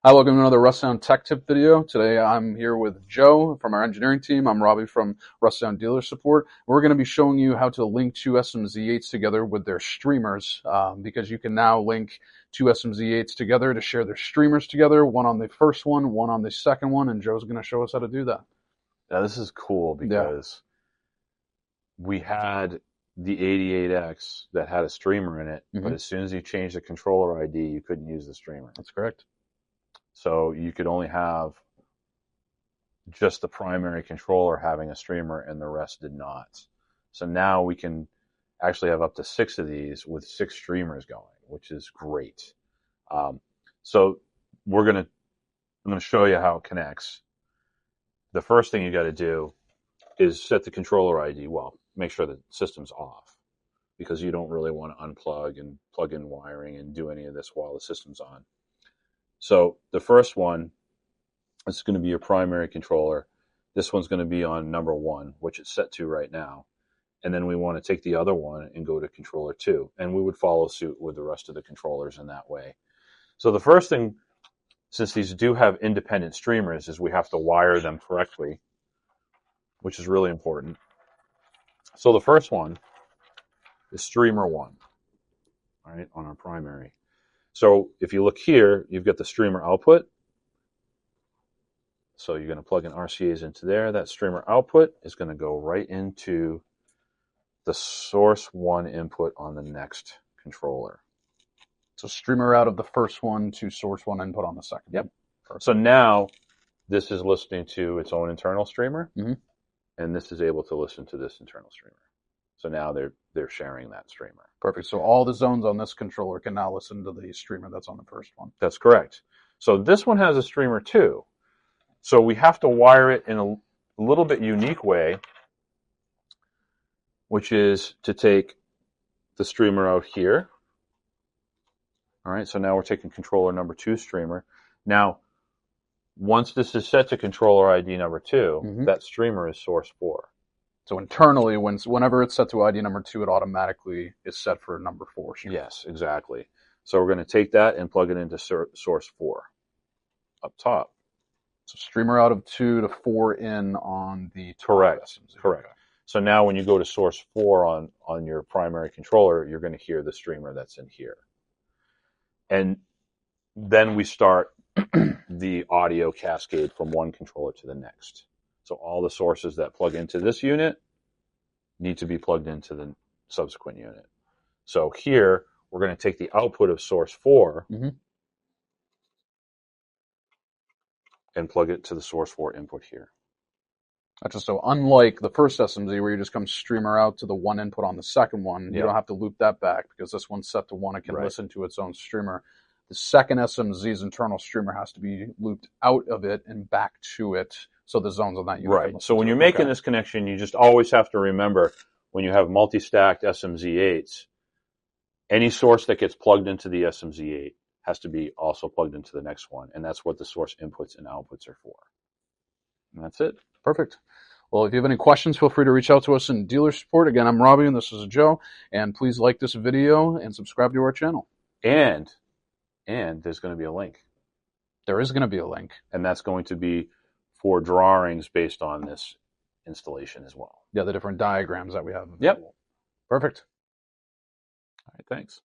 Hi, welcome to another Russound Tech Tip video. Today I'm here with Joe from our engineering team. I'm Robbie from Russound Dealer Support. We're going to be showing you how to link two SMZ8s together with their streamers because you can now link two SMZ8s together to share their streamers together, one on the first one on the second one, and Joe's going to show us how to do that. Now this is cool because we had the 88X that had a streamer in it, but as soon as you changed the controller ID, you couldn't use the streamer. That's correct. So you could only have just the primary controller having a streamer and the rest did not. So now we can actually have up to 6 of these with 6 streamers going, which is great. So I'm going to show you how it connects. The first thing you got to do is set the controller ID. Well, make sure the system's off because you don't really want to unplug and plug in wiring and do any of this while the system's on. So the first one is going to be your primary controller. This one's going to be on number 1, which it's set to right now. And then we want to take the other one and go to controller 2. And we would follow suit with the rest of the controllers in that way. So the first thing, since these do have independent streamers, is we have to wire them correctly, which is really important. So the first one is streamer 1, all right, on our primary. So if you look here, you've got the streamer output. So you're going to plug in RCAs into there. That streamer output is going to go right into the source 1 input on the next controller. So streamer out of the first one to source 1 input on the second. Yep. So now this is listening to its own internal streamer, and this is able to listen to this internal streamer. So now they're sharing that streamer. Perfect. So all the zones on this controller can now listen to the streamer that's on the first one. That's correct. So this one has a streamer too. So we have to wire it in a little bit unique way, which is to take the streamer out here. All right, so now we're taking controller number 2 streamer. Now, once this is set to controller ID number 2, that streamer is source 4. So internally, whenever it's set to ID number 2, it automatically is set for number 4. Yes, exactly. So we're going to take that and plug it into source 4 up top. So streamer out of 2 to 4 in on the top. Correct. Correct. Okay. So now when you go to source 4 on your primary controller, you're going to hear the streamer that's in here. And then we start the audio cascade from one controller to the next. So all the sources that plug into this unit need to be plugged into the subsequent unit. So here, we're going to take the output of source 4 and plug it to the source 4 input here. Gotcha. So unlike the first SMZ where you just come streamer out to the 1 input on the second one, you don't have to loop that back because this one's set to 1. It can listen to its own streamer. The second SMZ's internal streamer has to be looped out of it and back to it. So the zones on that unit. Right. So when you're making this connection, you just always have to remember when you have multi-stacked SMZ8s, any source that gets plugged into the SMZ8 has to be also plugged into the next one. And that's what the source inputs and outputs are for. And that's it. Perfect. Well, if you have any questions, feel free to reach out to us in dealer support. Again, I'm Robbie and this is Joe. And please like this video and subscribe to our channel. And there's going to be a link. There is going to be a link. And that's going to be for drawings based on this installation as well. Yeah, the different diagrams that we have. Yep. Perfect. All right, thanks.